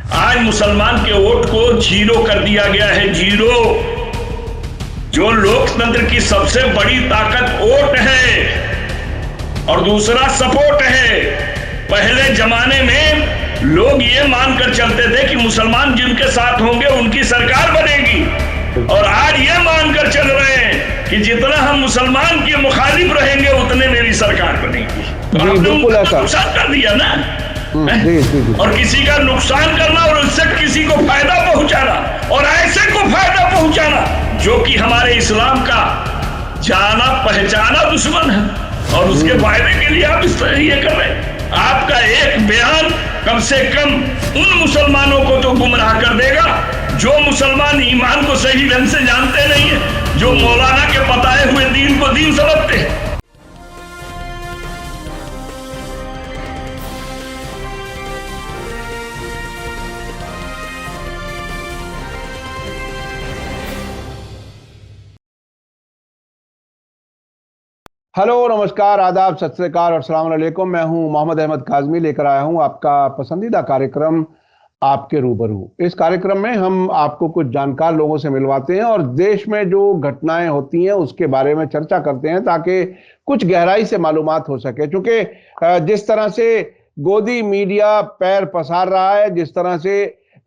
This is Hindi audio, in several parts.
आज मुसलमान के वोट को जीरो कर दिया गया है, जीरो। जो लोकतंत्र की सबसे बड़ी ताकत वोट है और दूसरा सपोर्ट है। पहले जमाने में लोग ये मानकर चलते थे कि मुसलमान जिनके साथ होंगे उनकी सरकार बनेगी, और आज ये मानकर चल रहे हैं कि जितना हम मुसलमान के मुखालिफ रहेंगे उतने मेरी सरकार बनेगी। तो आपने उनका नुकसान कर दिया ना। और किसी का नुकसान करना और उससे किसी को फायदा पहुंचाना, और ऐसे को फायदा पहुंचाना जो कि हमारे इस्लाम का जाना पहचाना दुश्मन है, और उसके फायदे के लिए आप इस तरह ये कर रहे हैं। आपका एक बयान कम से कम उन मुसलमानों को तो गुमराह कर देगा जो मुसलमान ईमान को सही ढंग से जानते नहीं है, जो मौलाना के बताए हुए दीन को दीन समझते हैं। हेलो, नमस्कार, आदाब, सत श्री अकाल और अस्सलाम वालेकुम। मैं हूं मोहम्मद अहमद काज़मी, लेकर आया हूं आपका पसंदीदा कार्यक्रम आपके रूबरू। इस कार्यक्रम में हम आपको कुछ जानकार लोगों से मिलवाते हैं और देश में जो घटनाएं होती हैं उसके बारे में चर्चा करते हैं ताकि कुछ गहराई से मालूमात हो सके। चूंकि जिस तरह से गोदी मीडिया पैर पसार रहा है, जिस तरह से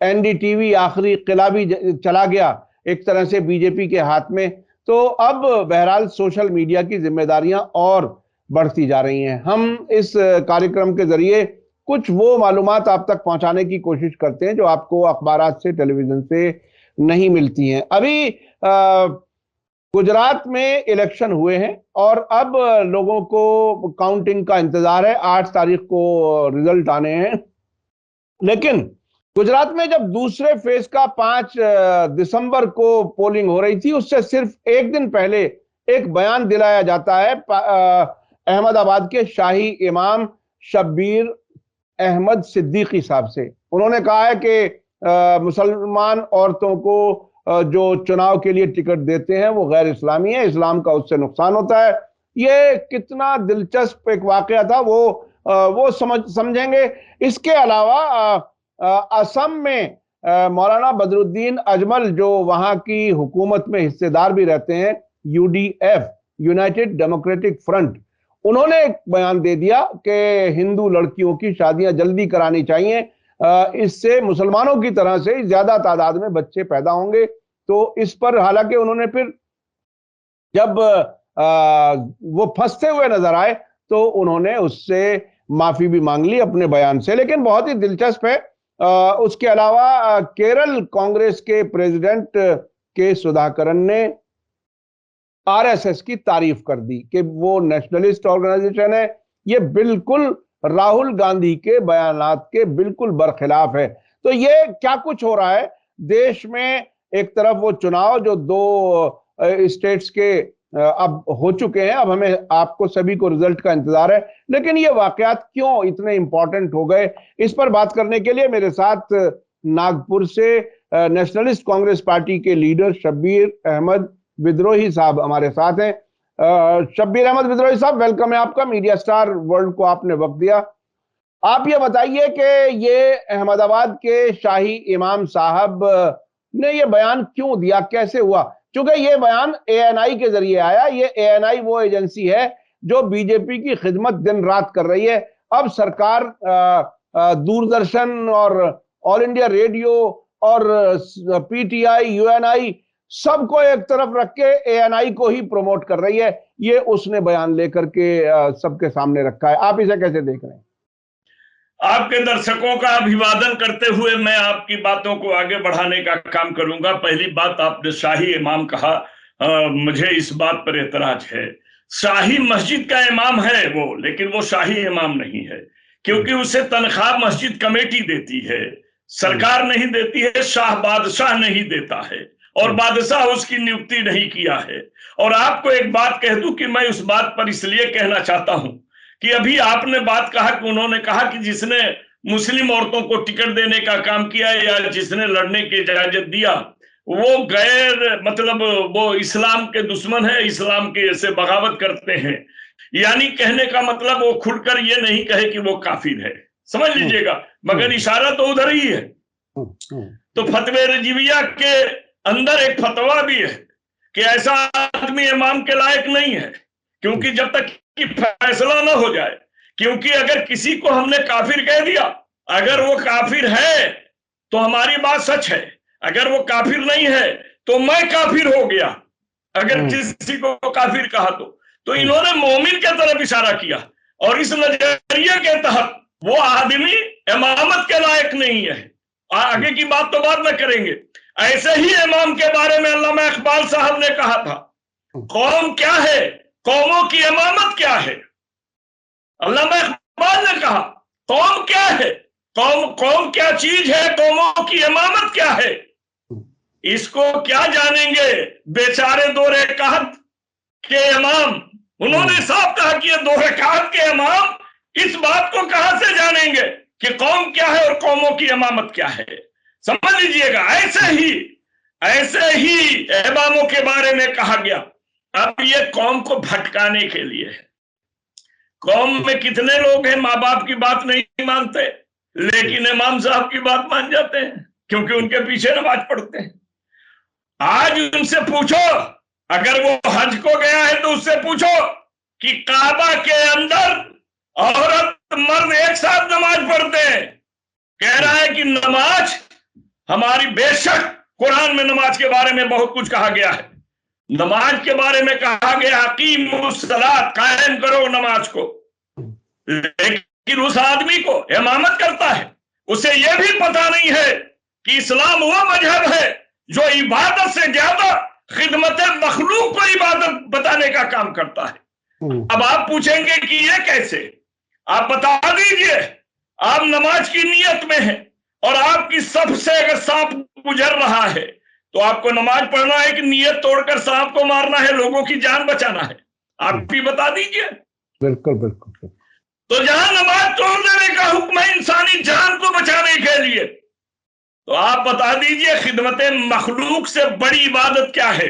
एनडीटीवी आखिरी किला भी चला गया एक तरह से बीजेपी के हाथ में, तो अब बहरहाल सोशल मीडिया की जिम्मेदारियां और बढ़ती जा रही हैं। हम इस कार्यक्रम के जरिए कुछ वो मालूमात आप तक पहुंचाने की कोशिश करते हैं जो आपको अखबारात से, टेलीविजन से नहीं मिलती हैं। अभी गुजरात में इलेक्शन हुए हैं और अब लोगों को काउंटिंग का इंतजार है। 8 तारीख को रिजल्ट आने हैं, लेकिन गुजरात में जब दूसरे फेज का 5 दिसंबर को पोलिंग हो रही थी, उससे सिर्फ एक दिन पहले एक बयान दिलाया जाता है अहमदाबाद के शाही इमाम शब्बीर अहमद सिद्दीकी साहब से। उन्होंने कहा है कि मुसलमान औरतों को जो चुनाव के लिए टिकट देते हैं वो गैर इस्लामी है, इस्लाम का उससे नुकसान होता है। ये कितना दिलचस्प एक वाकया था वो समझेंगे। इसके अलावा असम में मौलाना बदरुद्दीन अजमल, जो वहां की हुकूमत में हिस्सेदार भी रहते हैं, यूडीएफ, यूनाइटेड डेमोक्रेटिक फ्रंट, उन्होंने एक बयान दे दिया कि हिंदू लड़कियों की शादियां जल्दी करानी चाहिए, इससे मुसलमानों की तरह से ज्यादा तादाद में बच्चे पैदा होंगे। तो इस पर हालांकि उन्होंने फिर जब वो फंसते हुए नजर आए तो उन्होंने उससे माफी भी मांग ली अपने बयान से। लेकिन बहुत ही दिलचस्प है, उसके अलावा केरल कांग्रेस के प्रेसिडेंट के सुधाकरन ने आरएसएस की तारीफ कर दी कि वो नेशनलिस्ट ऑर्गेनाइजेशन है, ये बिल्कुल राहुल गांधी के बयानात के बिल्कुल बरखिलाफ है। तो ये क्या कुछ हो रहा है देश में। एक तरफ वो चुनाव जो 2 स्टेट्स के अब हो चुके हैं, अब हमें आपको सभी को रिजल्ट का इंतजार है, लेकिन ये वाकयात क्यों इतने इंपॉर्टेंट हो गए, इस पर बात करने के लिए मेरे साथ नागपुर से नेशनलिस्ट कांग्रेस पार्टी के लीडर शब्बीर अहमद विद्रोही साहब हमारे साथ हैं। शब्बीर अहमद विद्रोही साहब, वेलकम है आपका। मीडिया स्टार वर्ल्ड को आपने वक्त दिया। आप ये बताइए कि ये अहमदाबाद के शाही इमाम साहब ने ये बयान क्यों दिया, कैसे हुआ? क्योंकि ये बयान एएनआई के जरिए आया। ये एएनआई वो एजेंसी है जो बीजेपी की खिदमत दिन रात कर रही है। अब सरकार दूरदर्शन और ऑल इंडिया रेडियो और पीटीआई, यूएनआई सबको एक तरफ रख के एएनआई को ही प्रमोट कर रही है। ये उसने बयान लेकर के सबके सामने रखा है। आप इसे कैसे देख रहे हैं? आपके दर्शकों का अभिवादन करते हुए मैं आपकी बातों को आगे बढ़ाने का काम करूंगा। पहली बात, आपने शाही इमाम कहा, मुझे इस बात पर एतराज है। शाही मस्जिद का इमाम है वो, लेकिन वो शाही इमाम नहीं है, क्योंकि उसे तनख्वाह मस्जिद कमेटी देती है, सरकार नहीं देती है, शाह बादशाह नहीं देता है, और बादशाह उसकी नियुक्ति नहीं किया है। और आपको एक बात कह दूं कि मैं उस बात पर इसलिए कहना चाहता हूं कि अभी आपने बात कहा कि उन्होंने कहा कि जिसने मुस्लिम औरतों को टिकट देने का काम किया या जिसने लड़ने की इजाजत दिया वो गैर मतलब वो इस्लाम के दुश्मन है, इस्लाम के से बगावत करते हैं। यानी कहने का मतलब वो खुलकर ये नहीं कहे कि वो काफिर है, समझ लीजिएगा, मगर इशारा तो उधर ही है। तो फतवे रजीविया के अंदर एक फतवा भी है कि ऐसा आदमी इमाम के लायक नहीं है, क्योंकि जब तक कि फैसला ना हो जाए, क्योंकि अगर किसी को हमने काफिर कह दिया, अगर वो काफिर है तो हमारी बात सच है, अगर वो काफिर नहीं है तो मैं काफिर हो गया अगर किसी को काफिर कहा तो इन्होंने मोमिन के तरफ इशारा किया, और इस नजरिए के तहत वो आदमी इमामत के लायक नहीं है। आगे की बात तो बाद में करेंगे। ऐसे ही इमाम के बारे में अल्लामा इकबाल साहब ने कहा था, कौम क्या है, कौमों की इमामत क्या है। अल्लामा इकबाल ने कहा कौम क्या है, कौम क्या चीज है, कौमों की इमामत क्या है। इसको क्या जानेंगे बेचारे दो रकात के इमाम। उन्होंने साफ कहा कि ये दो रकात के इमाम इस बात को कहां से जानेंगे कि कौम क्या है और कौमों की इमामत क्या है। समझ लीजिएगा, ऐसे ही इमामों के बारे में कहा गया। अब ये कौम को भटकाने के लिए है। कौम में कितने लोग हैं माँ बाप की बात नहीं मानते, लेकिन इमाम साहब की बात मान जाते हैं, क्योंकि उनके पीछे नमाज पढ़ते हैं। आज उनसे पूछो, अगर वो हज को गया है तो उससे पूछो कि काबा के अंदर औरत मर्द एक साथ नमाज पढ़ते हैं। कह रहा है कि नमाज हमारी, बेशक कुरान में नमाज के बारे में बहुत कुछ कहा गया है। नमाज के बारे में कहा गया कीमुस्सलात, कायम करो नमाज को, लेकिन उस आदमी को इमामत करता है, उसे यह भी पता नहीं है कि इस्लाम वो मजहब है जो इबादत से ज्यादा खिदमत मखलूक को इबादत बताने का काम करता है। अब आप पूछेंगे कि ये कैसे, आप बता दीजिए। आप नमाज की नियत में हैं और आपकी सफ से अगर सांप गुजर रहा है तो आपको नमाज पढ़ना है कि नियत तोड़कर सांप को मारना है, लोगों की जान बचाना है, आप भी बता दीजिए। बिल्कुल बिल्कुल। तो जहां नमाज तोड़ देने का हुक्म है इंसानी जान को बचाने के लिए, तो आप बता दीजिए खिदमत मखलूक से बड़ी इबादत क्या है।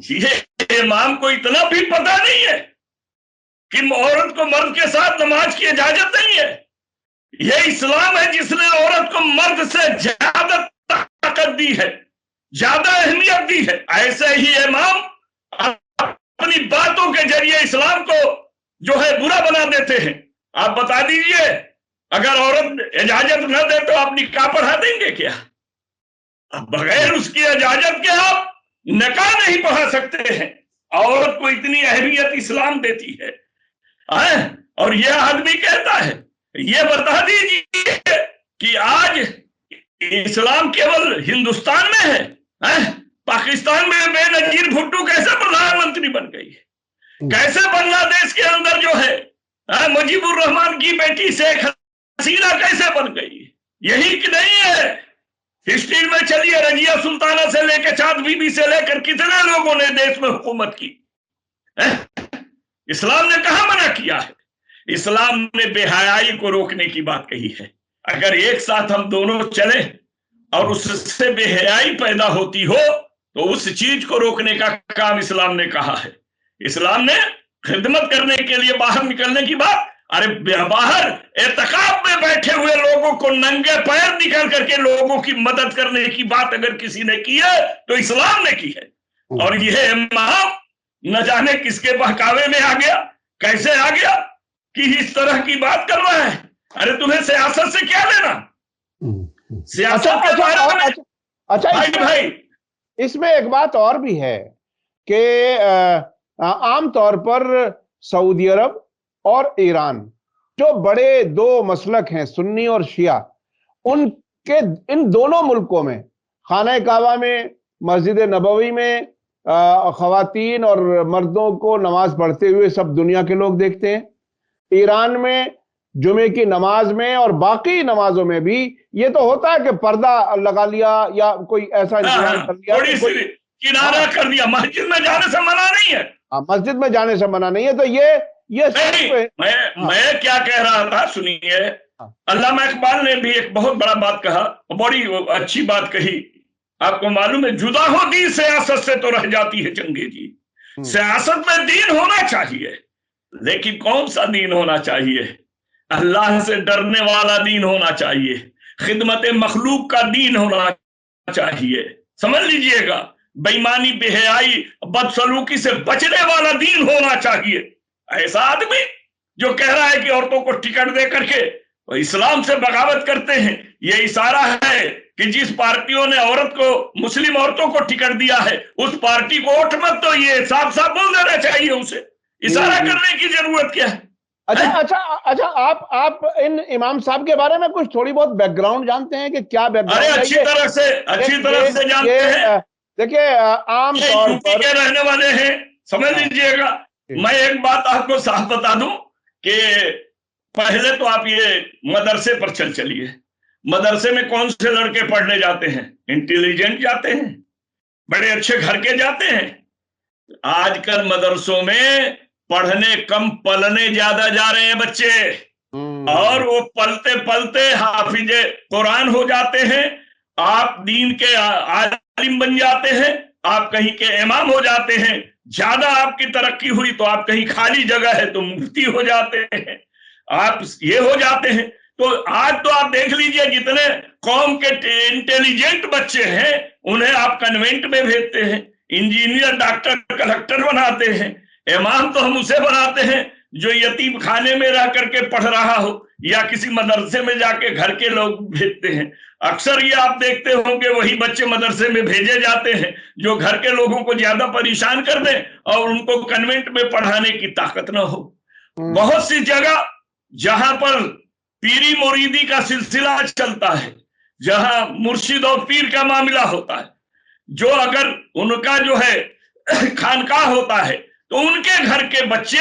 ये इमाम को इतना भी पता नहीं है कि औरत को मर्द के साथ नमाज की इजाजत नहीं है। यह इस्लाम है जिसने औरत को मर्द से ज्यादा ताकत दी है, ज्यादा अहमियत दी है। ऐसे ही इमाम अपनी बातों के जरिए इस्लाम को जो है बुरा बना देते हैं। आप बता दीजिए, अगर औरत इजाजत न दे तो आप निकाह पढ़ा देंगे क्या? अब बगैर उसकी इजाजत के आप निकाह नहीं पढ़ा सकते हैं। औरत को इतनी अहमियत इस्लाम देती है। और यह आदमी कहता है, यह बता दीजिए कि आज इस्लाम केवल हिंदुस्तान में है? पाकिस्तान में बेनजीर भुट्टो कैसे प्रधानमंत्री बन गई है? कैसे बांग्लादेश के अंदर जो है मुजीबुर रहमान की बेटी शेख हसीना कैसे बन गई? यही कि नहीं है, हिस्ट्री में चलिए, रजिया सुल्ताना से लेकर चांद बीबी से लेकर कितने लोगों ने देश में हुकूमत की। इस्लाम ने कहां मना किया है? इस्लाम ने बेहयाई को रोकने की बात कही है। अगर एक साथ हम दोनों चले और उससे बेहयाई पैदा होती हो तो उस चीज को रोकने का काम इस्लाम ने कहा है। इस्लाम ने खिदमत करने के लिए बाहर निकलने की बात, अरे बाहर एतकाब में बैठे हुए लोगों को नंगे पैर निकल करके लोगों की मदद करने की बात अगर किसी ने की है तो इस्लाम ने की है। और यह इमाम न जाने किसके बहकावे में आ गया, कैसे आ गया कि इस तरह की बात कर रहा है। अरे तुम्हें सियासत से क्या लेना? सियासत के बारे में अच्छा भाई इसमें एक बात और भी है कि आमतौर पर सऊदी अरब और ईरान जो बड़े दो मसलक हैं, सुन्नी और शिया, उनके इन दोनों मुल्कों में खाना काबा में, मस्जिद नबवी में खवातीन और मर्दों को नमाज पढ़ते हुए सब दुनिया के लोग देखते हैं। ईरान में जुमे की नमाज में और बाकी नमाजों में भी ये तो होता है कि पर्दा लगा लिया या कोई ऐसा इंतजाम कर लिया, थोड़ी सी किनारा कर दिया। मस्जिद में जाने से मना नहीं है। मस्जिद में जाने से मना नहीं है। तो ये मैं क्या कह रहा था सुनिए, अल्लामा इकबाल ने भी एक बहुत बड़ा बात कहा, बड़ी अच्छी बात कही। आपको मालूम है, जुदा हो दीन सियासत से तो रह जाती है चंगे जी। सियासत में दीन होना चाहिए, लेकिन कौन सा दीन होना चाहिए? अल्लाह से डरने वाला दीन होना चाहिए। खिदमत मखलूक का दीन होना चाहिए। समझ लीजिएगा, बेईमानी, बेहयाई, बदसलूकी से बचने वाला दीन होना चाहिए। ऐसा आदमी जो कह रहा है कि औरतों को टिकट दे करके वो इस्लाम से बगावत करते हैं, ये इशारा है कि जिस पार्टियों ने औरत को, मुस्लिम औरतों को टिकट दिया है, उस पार्टी को वोट मत दो, ये साफ साफ बोल देना चाहिए उसे। इशारा करने की जरूरत क्या है? अच्छा अच्छा अच्छा, आप इन इमाम साहब के बारे में कुछ थोड़ी बहुत बैकग्राउंड जानते हैं कि क्या बैकग्राउंड अरे है? अच्छी तरह से जानते हैं। देखिए, आम ये तौर यूपी पर के रहने वाले हैं, समझ लीजिएगा। मैं एक बात आपको साफ बता दूं कि पहले तो आप ये मदरसे पर चलिए। मदरसे में कौन से लड़के पढ़ने जाते हैं? इंटेलिजेंट जाते हैं, बड़े अच्छे घर के जाते हैं। आजकल मदरसों में पढ़ने कम, पलने ज्यादा जा रहे हैं बच्चे, और वो पलते पलते हाफिजे कुरान हो जाते हैं। आप दीन के आलिम बन जाते हैं, आप कहीं के इमाम हो जाते हैं। ज्यादा आपकी तरक्की हुई तो आप कहीं खाली जगह है तो मुफ्ती हो जाते हैं, आप ये हो जाते हैं। तो आज तो आप देख लीजिए, जितने कौम के इंटेलिजेंट बच्चे हैं उन्हें आप कन्वेंट में भेजते हैं, इंजीनियर, डॉक्टर, कलेक्टर बनाते हैं। इमाम तो हम उसे बनाते हैं जो यतीम खाने में रह करके पढ़ रहा हो, या किसी मदरसे में जाके घर के लोग भेजते हैं। अक्सर ये आप देखते होंगे, वही बच्चे मदरसे में भेजे जाते हैं जो घर के लोगों को ज्यादा परेशान कर दें और उनको कन्वेंट में पढ़ाने की ताकत ना हो। बहुत सी जगह जहां पर पीरी मुरीदी का सिलसिला चलता है, जहां मुर्शिद और पीर का मामला होता है, जो अगर उनका जो है खानकाह होता है तो उनके घर के बच्चे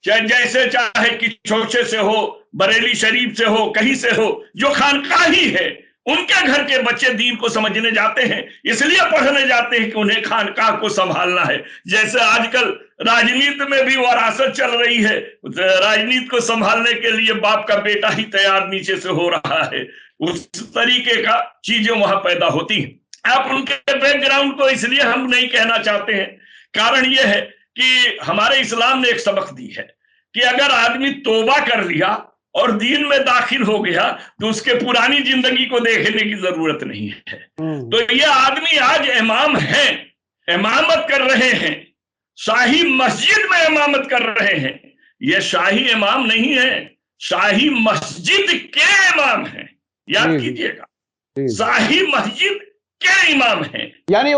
चाहे कि चौचे से हो, बरेली शरीफ से हो, कहीं से हो, जो खानकाह ही है, उनके घर के बच्चे दीन को समझने जाते हैं, इसलिए पढ़ने जाते हैं कि उन्हें खानकाह को संभालना है। जैसे आजकल राजनीति में भी वरासत चल रही है, राजनीति को संभालने के लिए बाप का बेटा ही तैयार नीचे से हो रहा है, उस तरीके का चीजें वहां पैदा होती हैं। आप उनके बैकग्राउंड को इसलिए हम नहीं कहना चाहते हैं, कारण यह है कि हमारे इस्लाम ने एक सबक दी है कि अगर आदमी तौबा कर लिया और दीन में दाखिल हो गया तो उसके पुरानी जिंदगी को देखने की जरूरत नहीं है। तो ये आदमी आज इमाम है, इमामत कर रहे हैं, शाही मस्जिद में इमामत कर रहे हैं। ये शाही इमाम नहीं है, शाही मस्जिद के इमाम हैं, याद कीजिएगा, शाही मस्जिद के इमाम हैं। यानी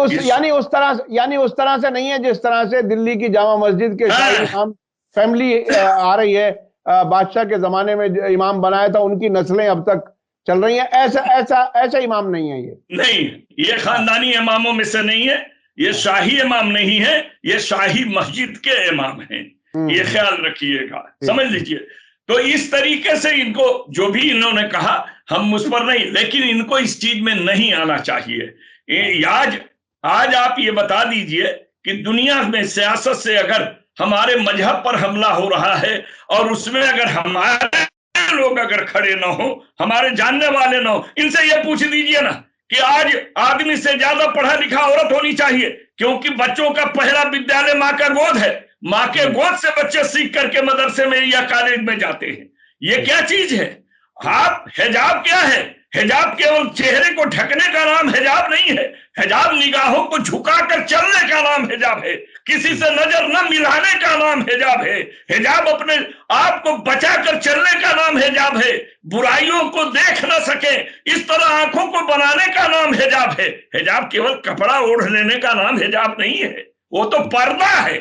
उस तरह से नहीं है जिस तरह से दिल्ली की जामा मस्जिद के शाही इमाम फैमिली आ रही है, बादशाह के जमाने में इमाम बनाया था, उनकी नस्लें अब तक चल रही हैं। ऐसा इमाम नहीं है ये। नहीं, ये खानदानी इमामों में से नहीं है, ये शाही इमाम नहीं है, ये शाही मस्जिद के इमाम हैं, ये ख्याल रखिएगा, समझ लीजिए। तो इस तरीके से इनको जो भी इन्होंने कहा, हम उस पर नहीं, लेकिन इनको इस चीज में नहीं आना चाहिए। आज आप ये बता दीजिए कि दुनिया में सियासत से अगर हमारे मजहब पर हमला हो रहा है और उसमें अगर हमारे लोग अगर खड़े ना हो, हमारे जानने वाले ना हो, इनसे ये पूछ दीजिए ना कि आज आदमी से ज्यादा पढ़ा लिखा औरत होनी चाहिए, क्योंकि बच्चों का पहला विद्यालय माँ का गोद है, माँ के गोद से बच्चे सीख करके मदरसे में या कॉलेज में जाते हैं। ये क्या चीज है? आप हिजाब क्या है? हिजाब केवल चेहरे को ढकने का नाम हिजाब नहीं है, हिजाब निगाहों को झुकाकर चलने का नाम हिजाब है, किसी से नजर न मिलाने का नाम हिजाब है, हिजाब अपने आप को बचाकर चलने का नाम हिजाब है, बुराइयों को देख न सके इस तरह आंखों को बनाने का नाम हिजाब है। हिजाब केवल कपड़ा ओढ़ लेने का नाम हिजाब नहीं है, वो तो पर्दा है।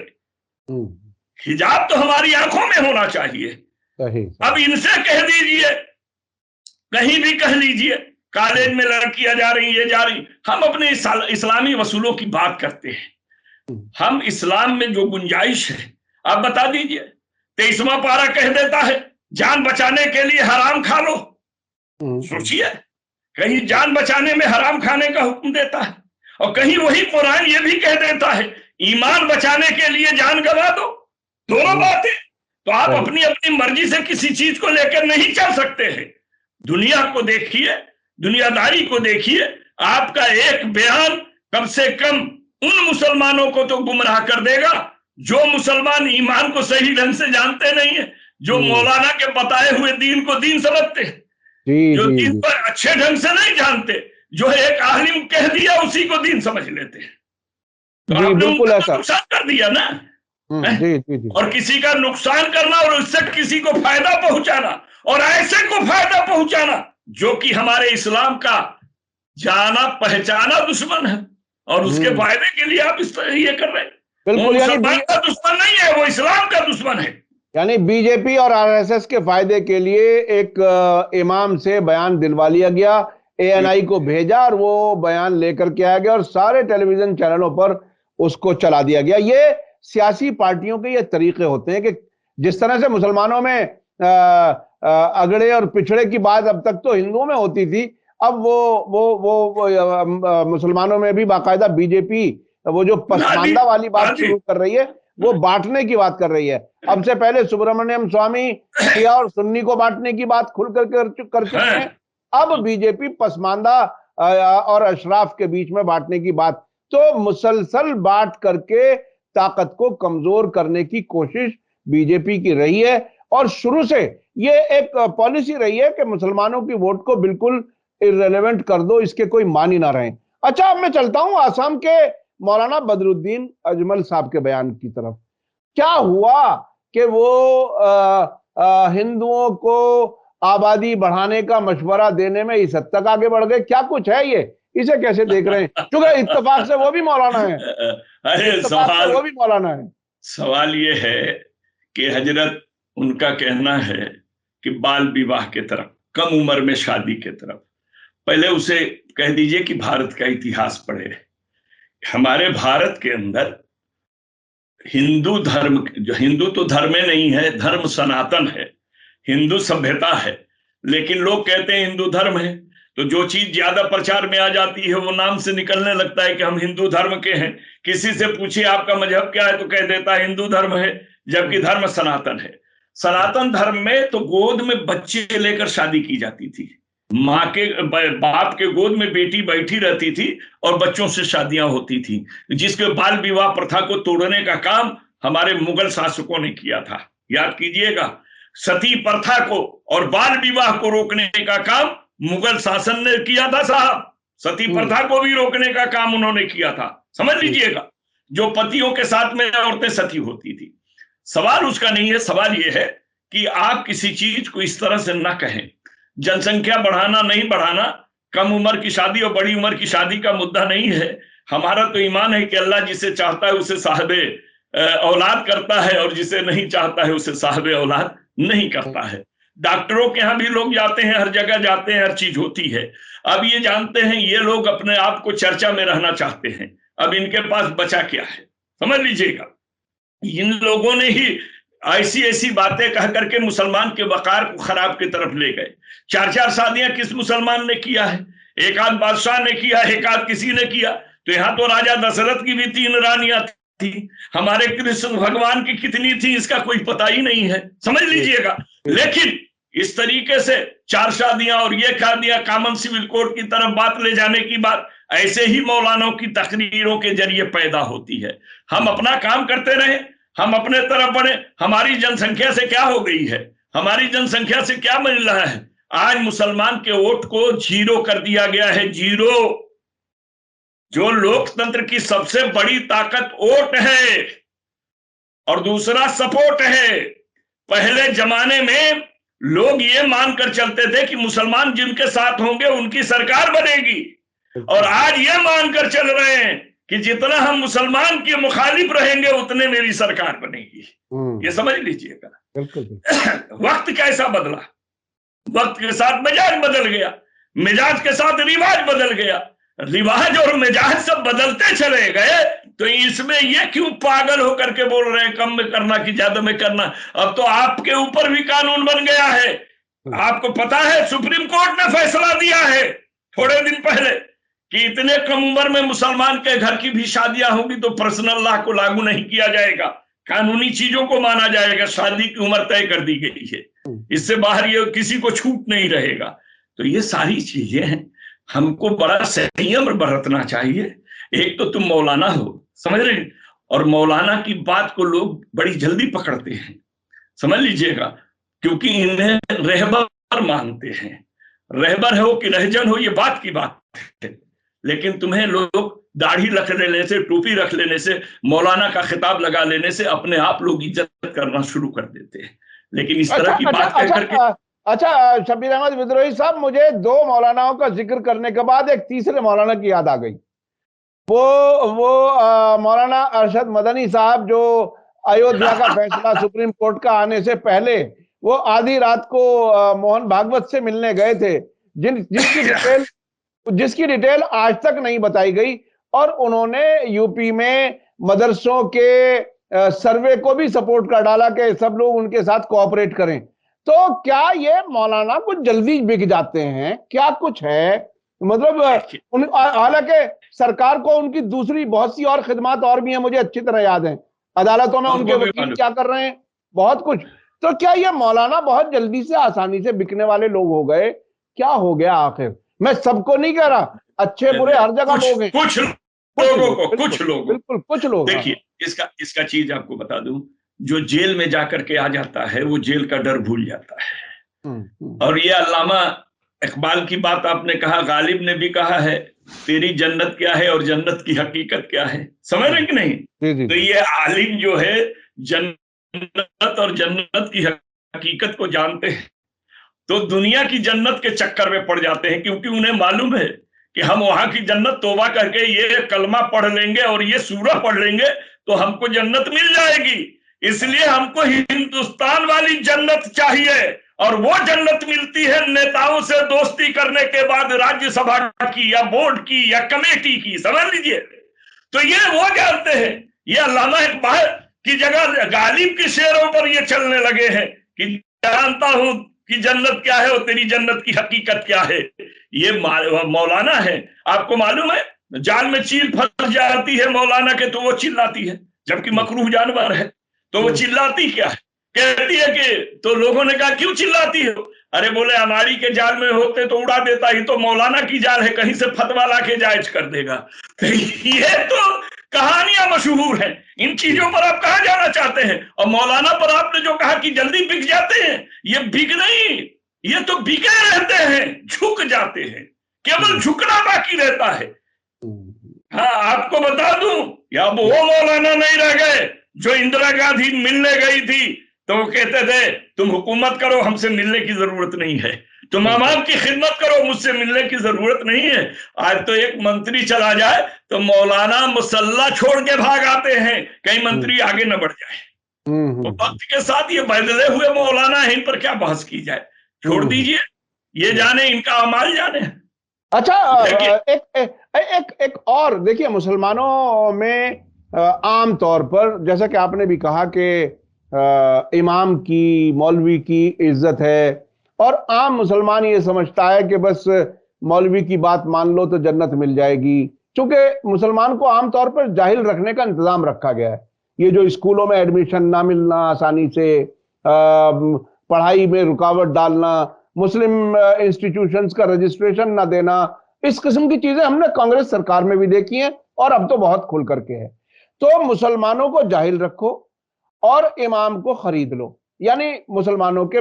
हिजाब तो हमारी आंखों में होना चाहिए। अब इनसे कह दीजिए, कहीं भी कह लीजिए, कॉलेज में लड़कियां जा रही, ये जा रही, हम अपने इस्लामी वसूलों की बात करते हैं। हम इस्लाम में जो गुंजाइश है आप बता दीजिए। 23वां पारा कह देता है जान बचाने के लिए हराम खा लो। सोचिए, कहीं जान बचाने में हराम खाने का हुक्म देता है, और कहीं वही कुरान ये भी कह देता है ईमान बचाने के लिए जान गवा दो। दोनों बातें। तो आप अपनी अपनी मर्जी से किसी चीज को लेकर नहीं चल सकते हैं। दुनिया को देखिए, दुनियादारी को देखिए, आपका एक बयान कम से कम उन मुसलमानों को तो गुमराह कर देगा जो मुसलमान ईमान को सही ढंग से जानते नहीं है, जो मौलाना के बताए हुए दीन को दीन समझते हैं। जी जो जी दीन जी। पर अच्छे ढंग से नहीं जानते, जो एक आलिम कह दिया उसी को दीन समझ लेते हैं। तो जी आपने बिल्कुल उनका तो ऐसा। नुकसान कर दिया ना। हैं? जी जी जी। और किसी का नुकसान करना और उससे किसी को फायदा पहुंचाना, और ऐसे को फायदा पहुंचाना जो कि हमारे इस्लाम का जाना पहचाना दुश्मन है, और उसके हम्म। फायदे के लिए आप इस तरह ये कर रहे हैं। वो बिल्कुल, मुसलमान का दुश्मन नहीं है, वो इस्लाम का दुश्मन है। यानी बीजेपी और आरएसएस के फायदे के लिए एक इमाम से बयान दिलवा लिया गया, एएनआई को भेजा और वो बयान लेकर के आया गया और सारे टेलीविजन चैनलों पर उसको चला दिया गया। ये सियासी पार्टियों के ये तरीके होते हैं कि जिस तरह से मुसलमानों में अगड़े और पिछड़े की बात अब तक तो हिंदुओं में होती थी, अब वो मुसलमानों में भी बाकायदा बीजेपी वो जो आदि पसमानदा वाली बात आदि शुरू कर रही है, वो बांटने की बात कर रही है। अब से पहले सुब्रमण्यम स्वामी शिया और सुन्नी को बांटने की बात खुलकर कर चुके हैं। अब बीजेपी पसमानदा और अशराफ के बीच में बांटने की बात, तो मुसलसल बांट करके ताकत को कमजोर करने की कोशिश बीजेपी की रही है। और शुरू से ये एक पॉलिसी रही है कि मुसलमानों की वोट को बिल्कुल इररिलेवेंट कर दो, इसके कोई मान ही ना रहे। अच्छा, अब मैं चलता हूं आसाम के मौलाना बदरुद्दीन अजमल साहब के बयान की तरफ। क्या हुआ कि वो हिंदुओं को आबादी बढ़ाने का मशवरा देने में इस हद तक आगे बढ़ गए? क्या कुछ है ये, इसे कैसे देख रहे हैं? क्योंकि इत्तेफाक से वो भी मौलाना है, अरे इत्तेफाक से वो भी मौलाना है। सवाल ये है कि हजरत, उनका कहना है कि बाल विवाह के तरफ, कम उम्र में शादी के तरफ, पहले उसे कह दीजिए कि भारत का इतिहास पढ़े। हमारे भारत के अंदर हिंदू धर्म, जो हिंदू तो धर्म में नहीं है, धर्म सनातन है, हिंदू सभ्यता है, लेकिन लोग कहते हैं हिंदू धर्म है। तो जो चीज ज्यादा प्रचार में आ जाती है वो नाम से निकलने लगता है कि हम हिंदू धर्म के हैं। किसी से पूछिए आपका मजहब क्या है तो कह देता है हिंदू धर्म है, जबकि धर्म सनातन है। सनातन धर्म में तो गोद में बच्चे लेकर शादी की जाती थी, माँ के बाप के गोद में बेटी बैठी रहती थी और बच्चों से शादियां होती थी, जिसके बाल विवाह प्रथा को तोड़ने का काम हमारे मुगल शासकों ने किया था। याद कीजिएगा, सती प्रथा को और बाल विवाह को रोकने का काम मुगल शासन ने किया था साहब। सती प्रथा को भी रोकने का काम उन्होंने किया था, समझ लीजिएगा। जो पतियों के साथ में औरतें सती होती थी। सवाल उसका नहीं है, सवाल यह है कि आप किसी चीज को इस तरह से ना कहें। जनसंख्या बढ़ाना नहीं बढ़ाना, कम उम्र की शादी और बड़ी उम्र की शादी का मुद्दा नहीं है। हमारा तो ईमान है कि अल्लाह जिसे चाहता है उसे साहबे औलाद करता है, और जिसे नहीं चाहता है उसे साहबे औलाद नहीं करता है। डॉक्टरों के यहाँ भी लोग जाते हैं, हर जगह जाते हैं, हर चीज होती है। अब ये जानते हैं ये लोग अपने आप को चर्चा में रहना चाहते हैं, अब इनके पास बचा क्या है, समझ लीजिएगा। इन लोगों ने ही ऐसी ऐसी बातें कह करके मुसलमान के वकार को खराब की तरफ ले गए। 4-4 शादियां किस मुसलमान ने किया है? एक आध बादशाह ने किया, एक आध किसी ने किया। तो यहाँ तो राजा दशरथ की भी 3 रानियां थी, हमारे कृष्ण भगवान की कितनी थी इसका कोई पता ही नहीं है, समझ लीजिएगा। लेकिन इस तरीके से 4 शादियां और ये शादियां कॉमन सिविल कोड की तरफ बात ले जाने की बात ऐसे ही मौलानों की तकरीरों के जरिए पैदा होती है। हम अपना काम करते रहे, हम अपने तरफ बढ़े। हमारी जनसंख्या से क्या हो गई है, हमारी जनसंख्या से क्या मिल रहा है? आज मुसलमान के वोट को 0 कर दिया गया है, 0। जो लोकतंत्र की सबसे बड़ी ताकत वोट है और दूसरा सपोर्ट है। पहले जमाने में लोग ये मानकर चलते थे कि मुसलमान जिनके साथ होंगे उनकी सरकार बनेगी, और आज ये मानकर चल रहे हैं कि जितना हम मुसलमान के मुखालिफ रहेंगे उतने मेरी सरकार बनेगी। ये समझ लीजिएगा। वक्त कैसा बदला, वक्त के साथ मिजाज बदल गया, मिजाज के साथ रिवाज बदल गया, रिवाज और मिजाज सब बदलते चले गए। तो इसमें ये क्यों पागल होकर के बोल रहे हैं कम में करना कि ज्यादा में करना? अब तो आपके ऊपर भी कानून बन गया है। आपको पता है सुप्रीम कोर्ट ने फैसला दिया है थोड़े दिन पहले कि इतने कम उम्र में मुसलमान के घर की भी शादियां होंगी तो पर्सनल लॉ को लागू नहीं किया जाएगा, कानूनी चीजों को माना जाएगा। शादी की उम्र तय कर दी गई है, इससे बाहर ये किसी को छूट नहीं रहेगा। तो ये सारी चीजें हैं, हमको बड़ा संयम बरतना चाहिए। एक तो तुम मौलाना हो, समझ रहे, और मौलाना की बात को लोग बड़ी जल्दी पकड़ते हैं, समझ लीजिएगा, क्योंकि इन्हें रहबर मानते हैं। रहबर हो कि रहजन हो, ये बात की बात है, लेकिन तुम्हें लोग दाढ़ी रख लेने से, टोपी रख लेने से, मौलाना का खिताब लगा लेने से अपने आप लोग इज्जत करना शुरू कर देते हैं। लेकिन इस अच्छा तरह की अच्छा बात कह अच्छा करके, अच्छा शब्बीर अहमद विद्रोही साहब, मुझे दो मौलानाओं का जिक्र करने के बाद एक तीसरे मौलाना की याद आ गई। वो मौलाना अरशद मदनी साहब, जो अयोध्या का फैसला सुप्रीम कोर्ट का आने से पहले वो आधी रात को मोहन भागवत से मिलने गए थे, जिसकी डिटेल आज तक नहीं बताई गई, और उन्होंने यूपी में मदरसों के सर्वे को भी सपोर्ट कर डाला कि सब लोग उनके साथ कोऑपरेट करें। तो क्या ये मौलाना कुछ जल्दी बिक जाते हैं, क्या कुछ है? मतलब हालांकि सरकार को उनकी दूसरी बहुत सी और खिदमत और भी हैं, मुझे अच्छी तरह याद है, अदालतों में उनके वकील क्या कर रहे हैं, बहुत कुछ। तो क्या ये मौलाना बहुत जल्दी से आसानी से बिकने वाले लोग हो गए? क्या हो गया आखिर? मैं सबको नहीं कह रहा, अच्छे बुरे हर जगह लोग हैं, कुछ लोगों बिल्कुल कुछ लोग। देखिए, इसका चीज आपको बता दूं, जो जेल में जाकर के आ जाता है वो जेल का डर भूल जाता है। और ये अल्लामा इकबाल की बात आपने कहा, गालिब ने भी कहा है, तेरी जन्नत क्या है और जन्नत की हकीकत क्या है, समझ रहे कि नहीं? तो ये आलिम जो है जन्नत और जन्नत की हकीकत को जानते हैं, तो दुनिया की जन्नत के चक्कर में पड़ जाते हैं, क्योंकि उन्हें मालूम है कि हम वहां की जन्नत तौबा करके ये कलमा पढ़ लेंगे और ये सूरह पढ़ लेंगे तो हमको जन्नत मिल जाएगी। इसलिए हमको हिंदुस्तान वाली जन्नत चाहिए, और वो जन्नत मिलती है नेताओं से दोस्ती करने के बाद, राज्यसभा की या बोर्ड की या कमेटी की, समझ लीजिए। तो ये वो जानते हैं, ये अल्लामा इकबाल की जगह गालिब के शेरों पर ये चलने लगे हैं कि जानता हूं कि जन्नत क्या है और तेरी जन्नत की हकीकत क्या है। ये मौलाना है, आपको मालूम है, जाल में चील फंस जाती है मौलाना के तो वो चिल्लाती है, जबकि मकरूह जानवर है तो वो चिल्लाती क्या है, कहती है कि, तो लोगों ने कहा क्यों चिल्लाती हो? अरे बोले अनाड़ी के जाल में होते तो उड़ा देता, ही तो मौलाना की जाल है, कहीं से फतवा ला के जायज कर देगा। तो ये तो कहानियां मशहूर हैं, इन चीजों पर आप कहां जाना चाहते हैं? और मौलाना पर आपने जो कहा कि जल्दी बिक जाते हैं, ये बिक नहीं, ये तो बिके रहते हैं, झुक जाते हैं, केवल झुकना बाकी रहता है। हाँ, आपको बता दूं, या वो मौलाना नहीं रह गए जो इंदिरा गांधी मिलने गई थी तो वो कहते थे तुम हुकूमत करो, हमसे मिलने की जरूरत नहीं है, तुम आवाम की खिदमत करो, मुझसे मिलने की जरूरत नहीं है। आज तो एक मंत्री चला जाए तो मौलाना मुसल्ला छोड़ के भाग आते हैं, कहीं मंत्री आगे न बढ़ जाए। तो वक्त के साथ ये बदले हुए मौलाना है, इन पर क्या बहस की जाए, छोड़ दीजिए, ये जाने, इनका अमाल जाने। अच्छा, एक और देखिए, मुसलमानों में आम तौर पर, जैसा कि आपने भी कहा कि इमाम की, मौलवी की इज्जत है, और आम मुसलमान ये समझता है कि बस मौलवी की बात मान लो तो जन्नत मिल जाएगी, क्योंकि मुसलमान को आमतौर पर जाहिल रखने का इंतजाम रखा गया है। ये जो स्कूलों में एडमिशन ना मिलना, आसानी से पढ़ाई में रुकावट डालना, मुस्लिम इंस्टीट्यूशंस का रजिस्ट्रेशन ना देना, इस किस्म की चीजें हमने कांग्रेस सरकार में भी देखी हैं, और अब तो बहुत खुल करके है। तो मुसलमानों को जाहिल रखो और इमाम को खरीद लो, यानी मुसलमानों के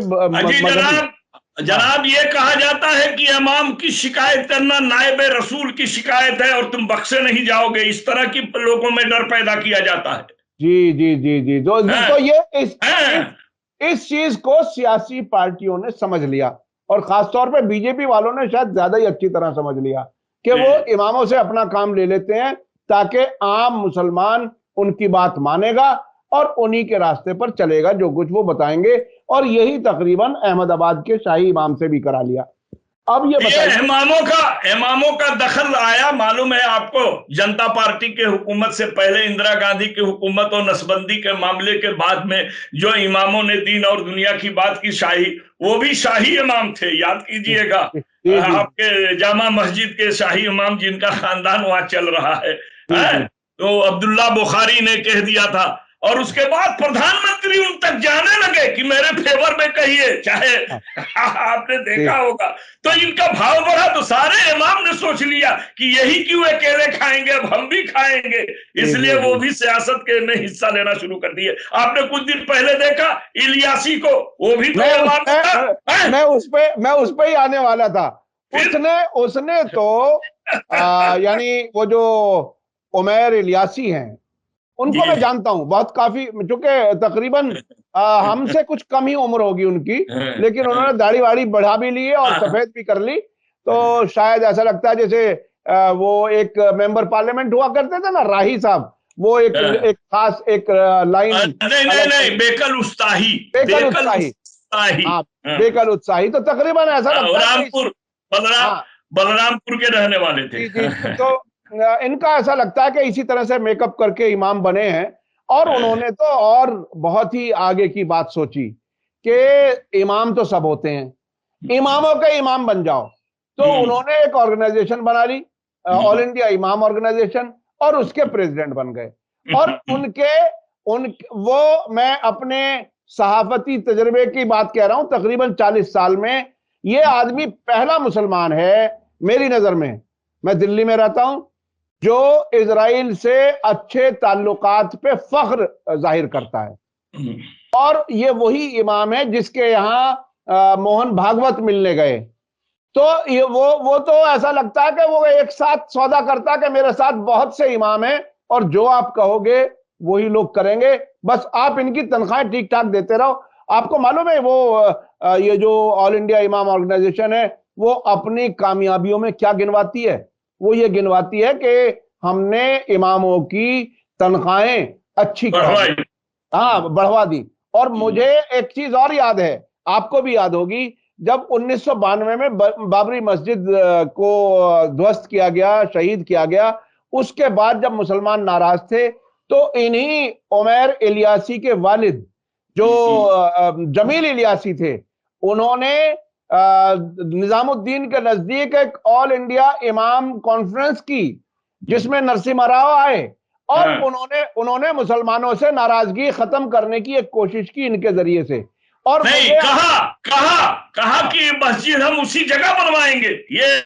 जनाब ये कहा जाता है कि इमाम की शिकायत करना नायब रसूल की शिकायत है और तुम बख्शे नहीं जाओगे, इस तरह की लोगों में डर पैदा किया जाता है। जी जी जी जी, तो ये इस चीज को सियासी पार्टियों ने समझ लिया, और खासतौर पे बीजेपी वालों ने शायद ज्यादा ही अच्छी तरह समझ लिया कि वो इमामों से अपना काम ले लेते हैं, ताकि आम मुसलमान उनकी बात मानेगा और उन्हीं के रास्ते पर चलेगा, जो कुछ वो बताएंगे। और यही तकरीबन अहमदाबाद के शाही इमाम से भी करा लिया। अब ये इमामों का दखल आया, मालूम है आपको, जनता पार्टी के हुकूमत से पहले, इंदिरा गांधी की हुकूमत और नसबंदी के मामले के बाद में जो इमामों ने दीन और दुनिया की बात की, शाही, वो भी शाही इमाम थे, याद कीजिएगा, आपके जामा मस्जिद के शाही इमाम जिनका खानदान वहां चल रहा है, तो अब्दुल्ला बुखारी ने कह दिया था, और उसके बाद प्रधानमंत्री उन तक जाने लगे कि मेरे फेवर में कहिए, चाहे आपने देखा होगा। तो इनका भाव बढ़ा तो सारे इमाम ने सोच लिया कि यही क्यों अकेले खाएंगे, अब हम भी खाएंगे, इसलिए वो भी सियासत के में हिस्सा लेना शुरू कर दिए। आपने कुछ दिन पहले देखा इलियासी को, वो भी तो इमाम था। मैं उस पे ही आने वाला था। उसने तो यानी वो जो उमैर इलियासी हैं, उनको मैं जानता हूं बहुत, काफी, चूंकि तकरीबन हमसे कुछ कम ही उम्र होगी उनकी, लेकिन उन्होंने दाढ़ी वाड़ी बढ़ा भी ली है और सफेद भी कर ली। तो शायद ऐसा लगता है जैसे वो एक मेंबर पार्लियामेंट हुआ करते थे ना, राही साहब, वो एक खास एक लाइन, नहीं, बेकल उत्साही, हाँ, बेकल उत्साही, तो तकरीबन ऐसा लगता है बलरामपुर के रहने वाले थे। जी, तो इनका ऐसा लगता है कि इसी तरह से मेकअप करके इमाम बने हैं। और उन्होंने तो और बहुत ही आगे की बात सोची कि इमाम तो सब होते हैं, इमामों के इमाम बन जाओ। तो उन्होंने एक ऑर्गेनाइजेशन बना ली, ऑल इंडिया इमाम ऑर्गेनाइजेशन, और उसके प्रेसिडेंट बन गए। और वो मैं अपने सहाफती तजर्बे की बात कह रहा हूं, तकरीबन 40 साल में ये आदमी पहला मुसलमान है मेरी नजर में, मैं दिल्ली में रहता हूं, जो इजराइल से अच्छे ताल्लुकात पे फख्र जाहिर करता है। और ये वही इमाम है जिसके यहाँ मोहन भागवत मिलने गए। तो ये वो तो ऐसा लगता है कि वो एक साथ सौदा करता है कि मेरे साथ बहुत से इमाम हैं और जो आप कहोगे वही लोग करेंगे, बस आप इनकी तनख्वाहें ठीक ठाक देते रहो। आपको मालूम है वो ये जो ऑल इंडिया इमाम ऑर्गेनाइजेशन है, वो अपनी कामयाबियों में क्या गिनवाती है? वो ये गिनवाती है कि हमने इमामों की तनख्वाहें अच्छी बढ़वा दी। और मुझे एक चीज और याद है, आपको भी याद होगी, जब 1992 में बाबरी मस्जिद को ध्वस्त किया गया, शहीद किया गया, उसके बाद जब मुसलमान नाराज थे तो इन्हीं उमैर इलियासी के वालिद जो जमील इलियासी थे, उन्होंने निजामुद्दीन के नजदीक एक ऑल इंडिया इमाम कॉन्फ्रेंस की जिसमें नरसिम्हा राव आए और उन्होंने मुसलमानों से नाराजगी खत्म करने की एक कोशिश की इनके जरिए से। और नहीं, कहा कि मस्जिद हम उसी जगह बनवाएंगे, ये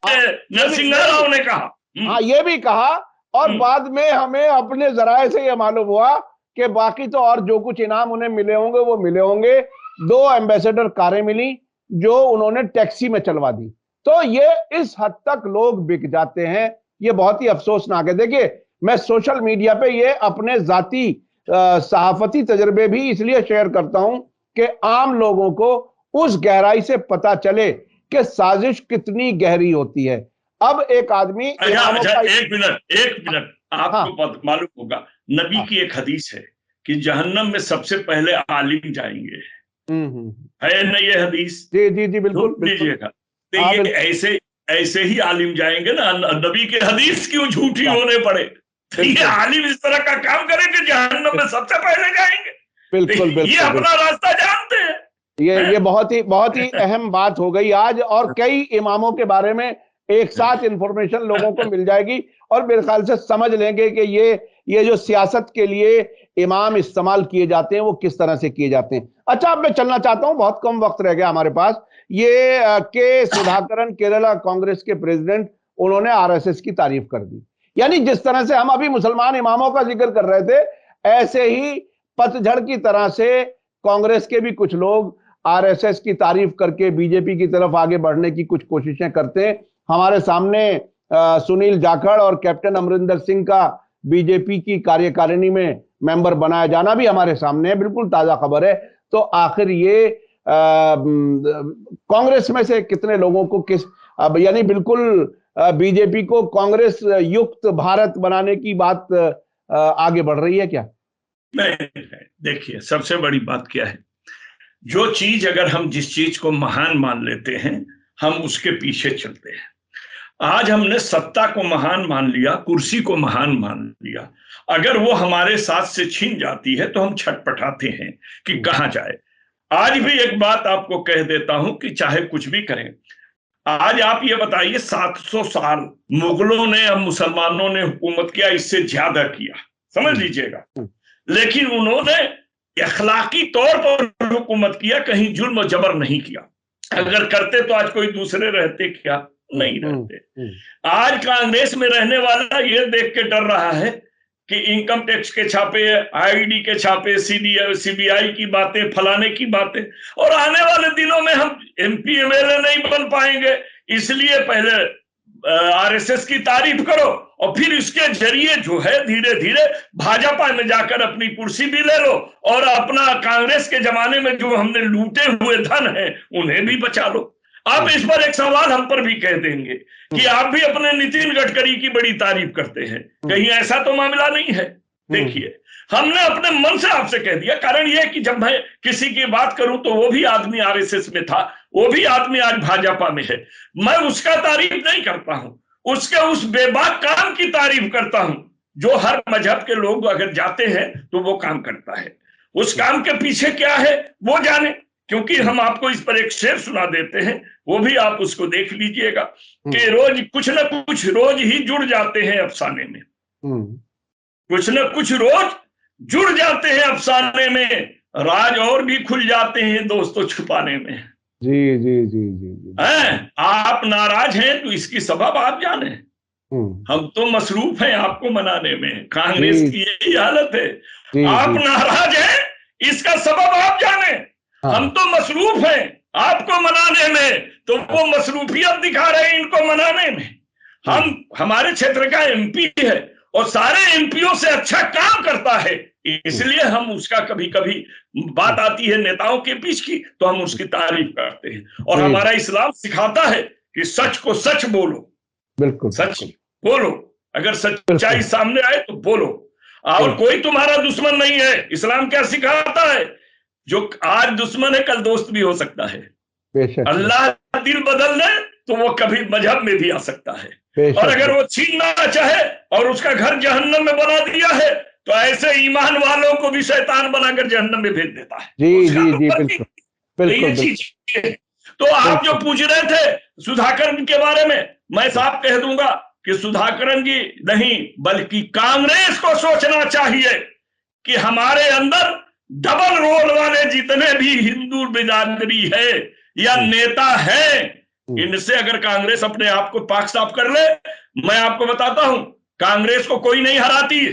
नरसिम्हा राव ने कहा। हाँ, ये भी कहा। और बाद में हमें अपने जराए से यह मालूम हुआ कि बाकी तो और जो कुछ इनाम उन्हें मिले होंगे वो मिले होंगे। 2 एम्बेसडर कारें मिली जो उन्होंने टैक्सी में चलवा दी। तो ये इस हद तक लोग बिक जाते हैं, ये बहुत ही अफसोसनाक है। देखिए, मैं सोशल मीडिया पे ये अपने जाती सहाफती तजर्बे भी इसलिए शेयर करता हूं कि आम लोगों को उस गहराई से पता चले कि साजिश कितनी गहरी होती है। अब एक आदमी एक मिनट आपको मालूम होगा, नबी की एक हदीस है कि जहन्नम में सबसे पहले आलिम जाएंगे, है ना ये हदीस? जी, बिल्कुल लीजिएगा। तो ये ऐसे ही आलिम जाएंगे ना, नबी की हदीस क्यों झूठी होने पड़े? ये आलिम इस तरह का काम करे कि जहन्नम में सबसे पहले जाएंगे। बिल्कुल ये अपना रास्ता जानते हैं। ये बहुत ही अहम बात हो गई आज, और कई इमामों के बारे में एक साथ इंफॉर्मेशन लोगों को मिल जाएगी और मेरे ख्याल से समझ लेंगे कि ये जो सियासत के लिए इमाम इस्तेमाल किए जाते हैं वो किस तरह से किए जाते हैं। अच्छा, अब मैं चलना चाहता हूं, बहुत कम वक्त रह गया हमारे पास। ये के सुधाकरन, केरला कांग्रेस के प्रेसिडेंट, उन्होंने आरएसएस की तारीफ कर दी। यानी जिस तरह से हम अभी मुसलमान इमामों का जिक्र कर रहे थे, ऐसे ही पतझड़ की तरह से कांग्रेस के भी कुछ लोग आरएसएस की तारीफ करके बीजेपी की तरफ आगे बढ़ने की कुछ कोशिशें करते हैं। हमारे सामने सुनील जाखड़ और कैप्टन अमरिंदर सिंह का बीजेपी की कार्यकारिणी में मेंबर बनाया जाना भी हमारे सामने है, बिल्कुल ताजा खबर है। तो आखिर ये कांग्रेस में से कितने लोगों को यानी बिल्कुल बीजेपी को कांग्रेस युक्त भारत बनाने की बात आगे बढ़ रही है क्या? नहीं, देखिए, सबसे बड़ी बात क्या है, जो चीज अगर हम जिस चीज को महान मान लेते हैं, हम उसके पीछे चलते हैं। आज हमने सत्ता को महान मान लिया, कुर्सी को महान मान लिया। अगर वो हमारे साथ से छीन जाती है तो हम छटपटाते हैं कि कहां जाए। आज भी एक बात आपको कह देता हूं कि चाहे कुछ भी करें, आज आप ये बताइए, 700 साल मुगलों ने, अब मुसलमानों ने हुकूमत किया, इससे ज्यादा किया, समझ लीजिएगा, लेकिन उन्होंने अखलाकी तौर पर हुकूमत किया, कहीं जुल्म और जबर नहीं किया। अगर करते तो आज कोई दूसरे रहते क्या? नहीं रहते। आज कांग्रेस में रहने वाला ये देख के डर रहा है कि इनकम टैक्स के छापे, आईडी के छापे, सीबीआई की बातें, फलाने की बातें, और आने वाले दिनों में हम एमपी एमएलए नहीं बन पाएंगे, इसलिए पहले आरएसएस की तारीफ करो और फिर इसके जरिए जो है धीरे धीरे भाजपा में जाकर अपनी कुर्सी भी ले लो और अपना कांग्रेस के जमाने में जो हमने लूटे हुए धन है उन्हें भी बचा लो। आप इस पर एक सवाल हम पर भी कह देंगे कि आप भी अपने नितिन गडकरी की बड़ी तारीफ करते हैं, कहीं ऐसा तो मामला नहीं है? देखिए, हमने अपने मन से आपसे कह दिया। कारण यह कि जब मैं किसी की बात करूं तो वो भी आदमी आरएसएस में था, वो भी आदमी आज भाजपा में है, मैं उसका तारीफ नहीं करता हूं, उसके उस बेबाक काम की तारीफ करता हूं जो हर मजहब के लोग अगर जाते हैं तो वो काम करता है। उस काम के पीछे क्या है वो जाने, क्योंकि हम आपको इस पर एक शेर सुना देते हैं, वो भी आप उसको देख लीजिएगा कि रोज कुछ न कुछ रोज ही जुड़ जाते हैं अफसाने में, कुछ न कुछ रोज जुड़ जाते हैं अफसाने में, राज और भी खुल जाते हैं दोस्तों छुपाने में। जी जी जी जी जी। आप नाराज हैं तो इसकी सबब आप जाने, हम तो मसरूफ हैं आपको मनाने में, कांग्रेस की यही हालत है। आप नाराज हैं इसका सबब आप जाने, हम तो मसरूफ हैं आपको मनाने में, तो वो मसरूफियत दिखा रहे हैं इनको मनाने में। हम हमारे क्षेत्र का एमपी है और सारे एमपीओ से अच्छा काम करता है, इसलिए हम उसका कभी कभी बात आती है नेताओं के बीच की तो हम उसकी तारीफ करते हैं। और हमारा इस्लाम सिखाता है कि सच को सच बोलो, बिल्कुल सच बोलो, अगर सच्चाई सामने आए तो बोलो, और कोई तुम्हारा दुश्मन नहीं है। इस्लाम क्या सिखाता है, जो आज दुश्मन है कल दोस्त भी हो सकता है। अल्लाह दिल बदल दे तो वो कभी मजहब में भी आ सकता है, और अगर वो छीनना चाहे और उसका घर जहन्नम में बना दिया है तो ऐसे ईमान वालों को भी शैतान बनाकर जहन्नम में भेज देता है। जी जी जी, बिल्कुल बिल्कुल। चीज तो आप जो पूछ रहे थे सुधाकरन के बारे में, मैं साफ कह दूंगा कि सुधाकरन जी नहीं बल्कि कांग्रेस को सोचना चाहिए कि हमारे अंदर डबल रोल वाले जितने भी हिंदू बिरादरी है या नेता है, इनसे अगर कांग्रेस अपने आप को पाक साफ कर ले, मैं आपको बताता हूं कांग्रेस को कोई नहीं हराती,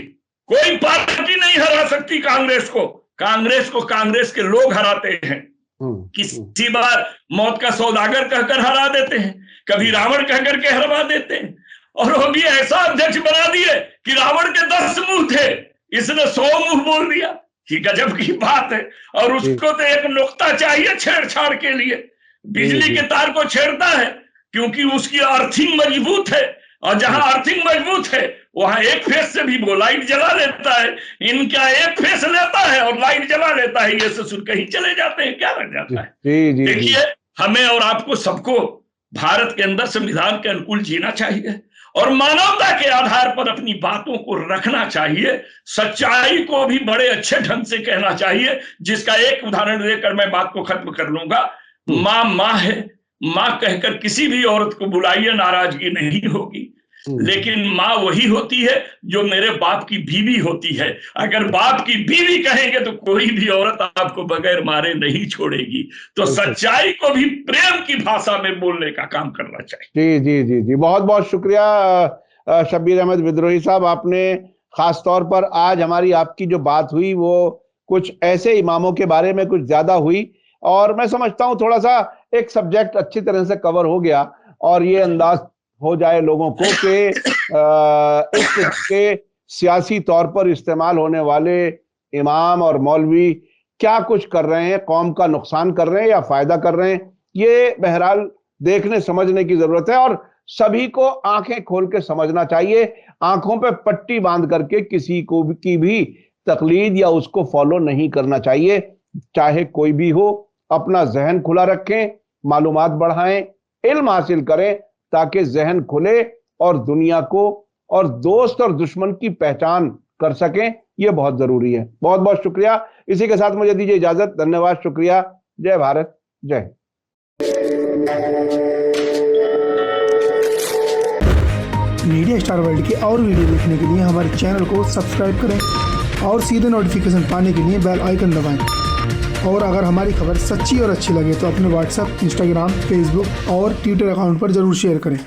कोई पार्टी नहीं हरा सकती कांग्रेस को कांग्रेस के लोग हराते हैं। किसी बार मौत का सौदागर कहकर हरा देते हैं, कभी रावण कहकर के हरा देते हैं, और वो भी ऐसा अध्यक्ष बना दिए कि रावण के 10 मुंह थे, इसने 100 मुंह बोल दिया कि गजब की बात है। और उसको तो एक नुक्ता चाहिए छेड़छाड़ के लिए, बिजली के तार को छेड़ता है क्योंकि उसकी अर्थिंग मजबूत है, और जहां अर्थिंग मजबूत है वहां एक फेस से भी वो लाइट जला लेता है। इनका एक फेस लेता है और लाइट जला लेता है, ये ससुर कहीं चले जाते हैं, क्या लग जाता है। देखिए, हमें और आपको सबको भारत के अंदर संविधान के अनुकूल जीना चाहिए और मानवता के आधार पर अपनी बातों को रखना चाहिए, सच्चाई को भी बड़े अच्छे ढंग से कहना चाहिए। जिसका एक उदाहरण देकर मैं बात को खत्म कर लूंगा। माँ है, माँ कहकर किसी भी औरत को बुलाइए, नाराजगी नहीं होगी, लेकिन माँ वही होती है जो मेरे बाप की बीवी होती है। अगर बाप की बीवी कहेंगे तो कोई भी औरत आपको बगैर मारे नहीं छोड़ेगी। तो सच्चाई को भी प्रेम की भाषा में बोलने का काम करना चाहिए। जी जी जी जी, बहुत बहुत शुक्रिया शब्बीर अहमद विद्रोही साहब। आपने खास तौर पर आज हमारी आपकी जो बात हुई वो कुछ ऐसे इमामों के बारे में कुछ ज्यादा हुई, और मैं समझता हूं थोड़ा सा एक सब्जेक्ट अच्छी तरह से कवर हो गया और ये अंदाज हो जाए लोगों को कि इसके सियासी तौर पर इस्तेमाल होने वाले इमाम और मौलवी क्या कुछ कर रहे हैं, कौम का नुकसान कर रहे हैं या फायदा कर रहे हैं, ये बहरहाल देखने समझने की जरूरत है। और सभी को आंखें खोल के समझना चाहिए, आंखों पे पट्टी बांध करके किसी को की भी तकलीद या उसको फॉलो नहीं करना चाहिए, चाहे कोई भी हो। अपना जहन खुला रखें, मालूमात बढ़ाएं, इल्म हासिल करें ताकि जहन खुले और दुनिया को और दोस्त और दुश्मन की पहचान कर सकें, यह बहुत जरूरी है। बहुत बहुत शुक्रिया। इसी के साथ मुझे दीजिए इजाजत। धन्यवाद, शुक्रिया। जय भारत, जय। मीडिया स्टार वर्ल्ड के और वीडियो देखने के लिए हमारे चैनल को सब्सक्राइब करें और सीधे नोटिफिकेशन पाने के लिए बेल आइकन दबाएं। और अगर हमारी खबर सच्ची और अच्छी लगे तो अपने व्हाट्सएप, इंस्टाग्राम, फेसबुक और ट्विटर अकाउंट पर जरूर शेयर करें।